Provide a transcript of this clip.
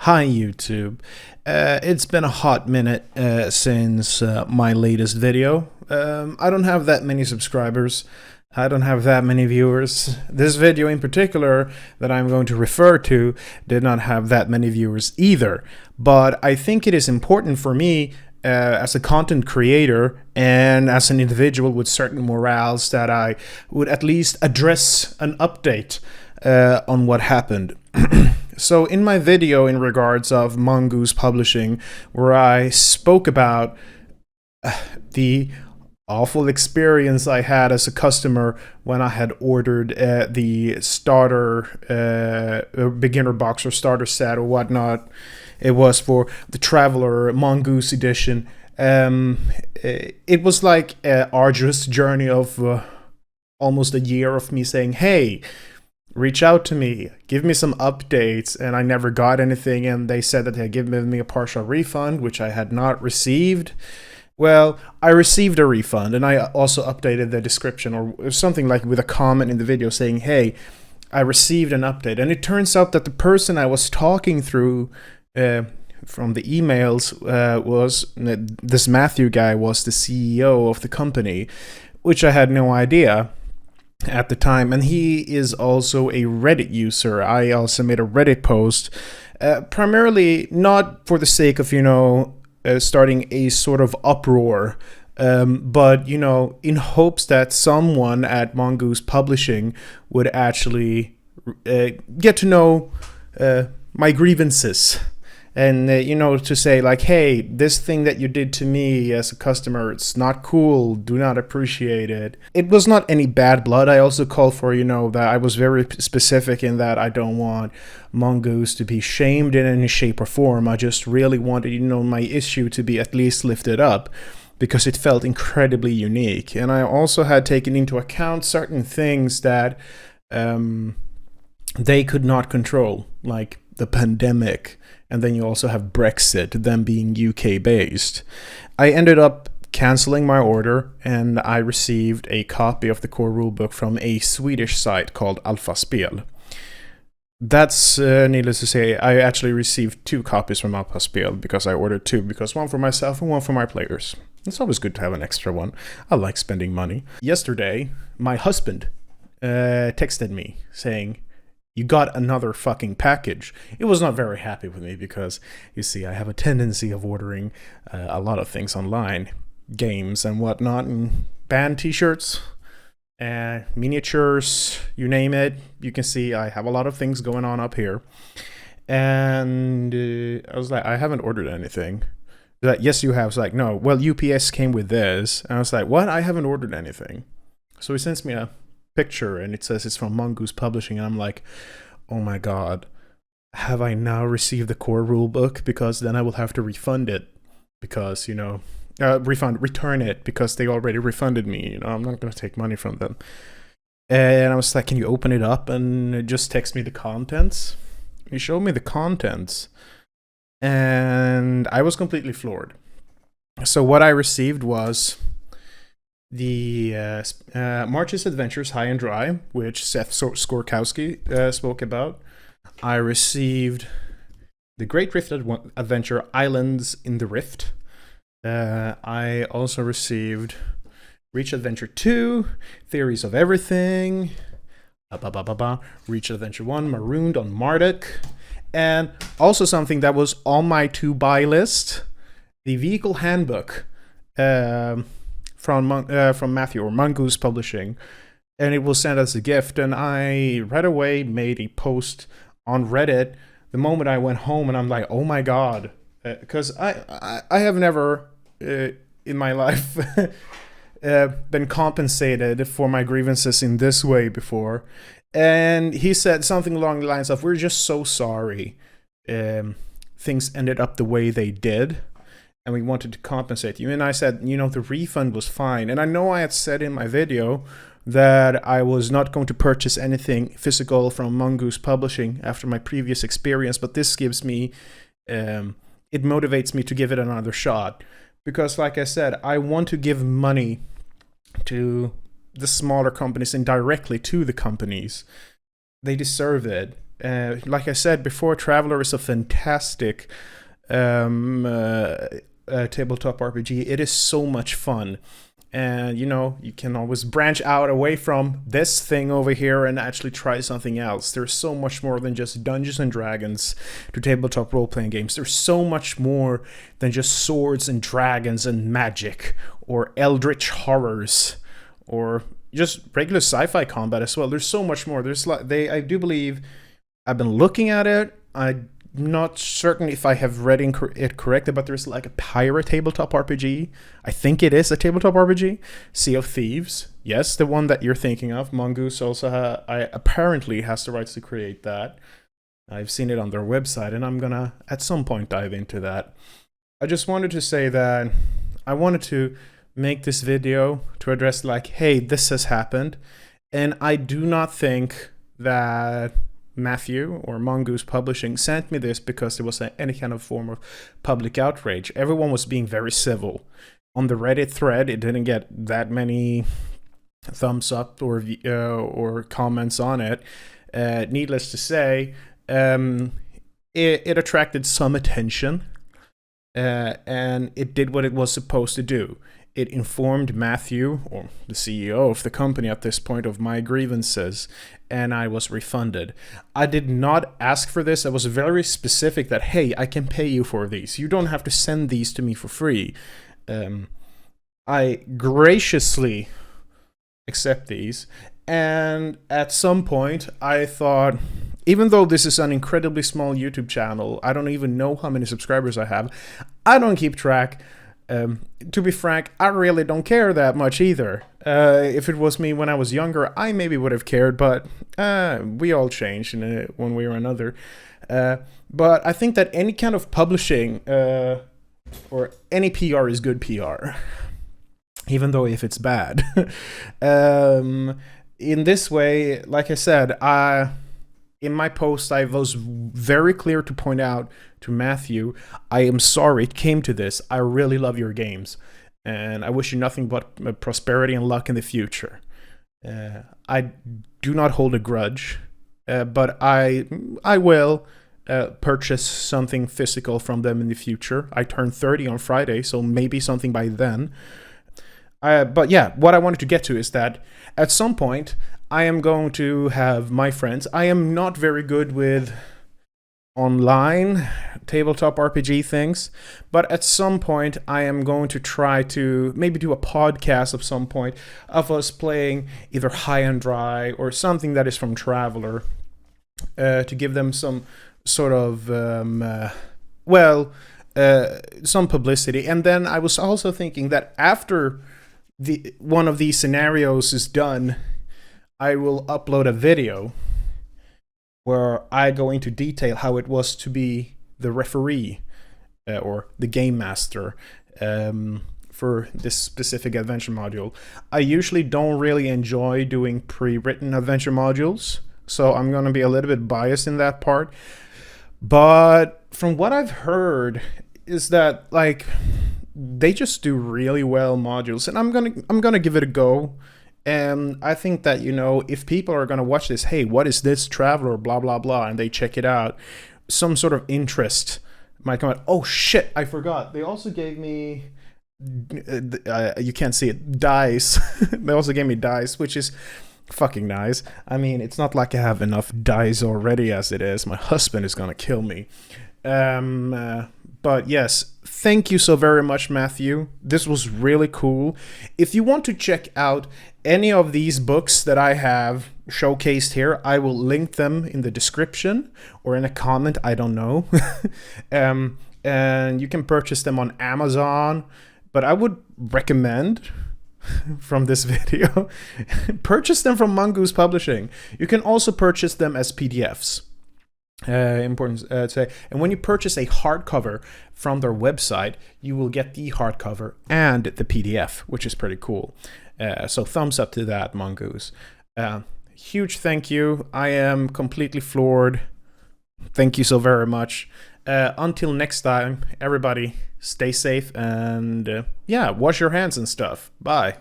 Hi YouTube. It's been a hot minute since my latest video. I don't have that many subscribers. I don't have that many viewers. This video in particular that I'm going to refer to did not have that many viewers either. But I think it is important for me as a content creator and as an individual with certain morals that I would at least address an update on what happened. So in my video in regards of Mongoose Publishing, where I spoke about the awful experience I had as a customer when I had ordered the starter beginner box or starter set or whatnot. It was for the Traveler Mongoose edition. It was like an arduous journey of almost a year of me saying, hey, reach out to me, give me some updates, and I never got anything, and they said that they had given me a partial refund, which I had not received. Well, I received a refund, and I also updated the description or something like with a comment in the video saying, hey, I received an update. And it turns out that the person I was talking through from the emails was this Matthew guy was the CEO of the company, which I had no idea at the time, and he is also a Reddit user. I also made a Reddit post, primarily not for the sake of, starting a sort of uproar, but, in hopes that someone at Mongoose Publishing would actually get to know my grievances. And, to say like, hey, this thing that you did to me as a customer, it's not cool, do not appreciate it. It was not any bad blood. I also called for, that I was very specific in that I don't want Mongoose to be shamed in any shape or form. I just really wanted, my issue to be at least lifted up because it felt incredibly unique. And I also had taken into account certain things that they could not control, like the pandemic. And then you also have Brexit, them being UK based. I ended up canceling my order, and I received a copy of the core rulebook from a Swedish site called Alpha Spel. That's needless to say, I actually received 2 copies from Alpha Spel because I ordered 2, because one for myself and one for my players. It's always good to have an extra one. I like spending money. Yesterday, my husband texted me saying, you got another fucking package. It was not very happy with me because, you see, I have a tendency of ordering a lot of things online. Games and whatnot, and band t-shirts, miniatures, you name it. You can see I have a lot of things going on up here. And I was like, I haven't ordered anything. Like, yes, you have. I was like, no. Well, UPS came with this. And I was like, what? I haven't ordered anything. So he sends me a picture and it says it's from Mongoose Publishing, and I'm like, oh my god, have I now received the core rulebook? Because then I will have to refund it because return it because they already refunded me. I'm not going to take money from them. And I was like, can you open it up and just text me the contents? He showed me the contents and I was completely floored. So what I received was the March's Adventures High and Dry, which Seth Skorkowski spoke about. I received the Great Rift Adventure Islands in the Rift. I also received Reach Adventure 2, Theories of Everything, Reach Adventure 1, Marooned on Marduk, and also something that was on my to-buy list, the Vehicle Handbook, from Matthew or Mongoose Publishing, and it was sent as a gift. And I right away made a post on Reddit the moment I went home, and I'm like, oh my god, because I have never in my life been compensated for my grievances in this way before. And he said something along the lines of, we're just so sorry things ended up the way they did, and we wanted to compensate you. And I said, the refund was fine. And I know I had said in my video that I was not going to purchase anything physical from Mongoose Publishing after my previous experience, but this gives me, it motivates me to give it another shot. Because like I said, I want to give money to the smaller companies and directly to the companies. They deserve it. Like I said before, Traveler is a fantastic tabletop RPG. It is so much fun. And, you know, you can always branch out away from this thing over here and actually try something else. There's so much more than just Dungeons and Dragons to tabletop role-playing games. There's so much more than just swords and dragons and magic or eldritch horrors or just regular sci-fi combat as well. There's so much more. There's like I do believe I've been looking at it. I'm not certain if I have read it correctly, but there's like a pirate tabletop RPG. I think it is a tabletop RPG. Sea of Thieves. Yes, the one that you're thinking of. Mongoose also apparently has the rights to create that. I've seen it on their website, and I'm gonna at some point dive into that. I just wanted to say that I wanted to make this video to address like, hey, this has happened, and I do not think that Matthew or Mongoose Publishing sent me this because there was any kind of form of public outrage. Everyone was being very civil. On the Reddit thread, it didn't get that many thumbs up or comments on it. Needless to say, it attracted some attention, and it did what it was supposed to do. It informed Matthew, or the CEO of the company at this point, of my grievances, and I was refunded. I did not ask for this. I was very specific that, hey, I can pay you for these. You don't have to send these to me for free. I graciously accept these, and at some point I thought, even though this is an incredibly small YouTube channel, I don't even know how many subscribers I have. I don't keep track. To be frank, I really don't care that much either. If it was me when I was younger, I maybe would have cared, but we all change in one way or another. But I think that any kind of publishing or any PR is good PR, even though if it's bad. In this way, like I said, in my post, I was very clear to point out to Matthew, I am sorry it came to this. I really love your games, and I wish you nothing but prosperity and luck in the future. I do not hold a grudge, but I will purchase something physical from them in the future. I turn 30 on Friday, so maybe something by then. But yeah, what I wanted to get to is that at some point, I am going to have my friends. I am not very good with online tabletop RPG things, but at some point I am going to try to maybe do a podcast of some point of us playing either High and Dry or something that is from Traveler, to give them some sort of some publicity. And then I was also thinking that after one of these scenarios is done, I will upload a video where I go into detail how it was to be the referee or the game master for this specific adventure module. I usually don't really enjoy doing pre-written adventure modules, so I'm going to be a little bit biased in that part. But from what I've heard is that like they just do really well modules, and I'm gonna give it a go. And I think that, you know, if people are going to watch this, hey, what is this Traveler, blah, blah, blah, and they check it out, some sort of interest might come out. Oh, shit, I forgot. They also gave me, you can't see it, dice. They also gave me dice, which is fucking nice. I mean, it's not like I have enough dice already as it is. My husband is going to kill me. But yes, thank you so very much, Matthew. This was really cool. If you want to check out any of these books that I have showcased here, I will link them in the description or in a comment, I don't know. And you can purchase them on Amazon, but I would recommend from this video, purchase them from Mongoose Publishing. You can also purchase them as PDFs. Important to say. And when you purchase a hardcover from their website, you will get the hardcover and the PDF, which is pretty cool. So thumbs up to that, Mongoose. Huge thank you. I am completely floored. Thank you so very much. Until next time, everybody, stay safe and yeah, wash your hands and stuff. Bye.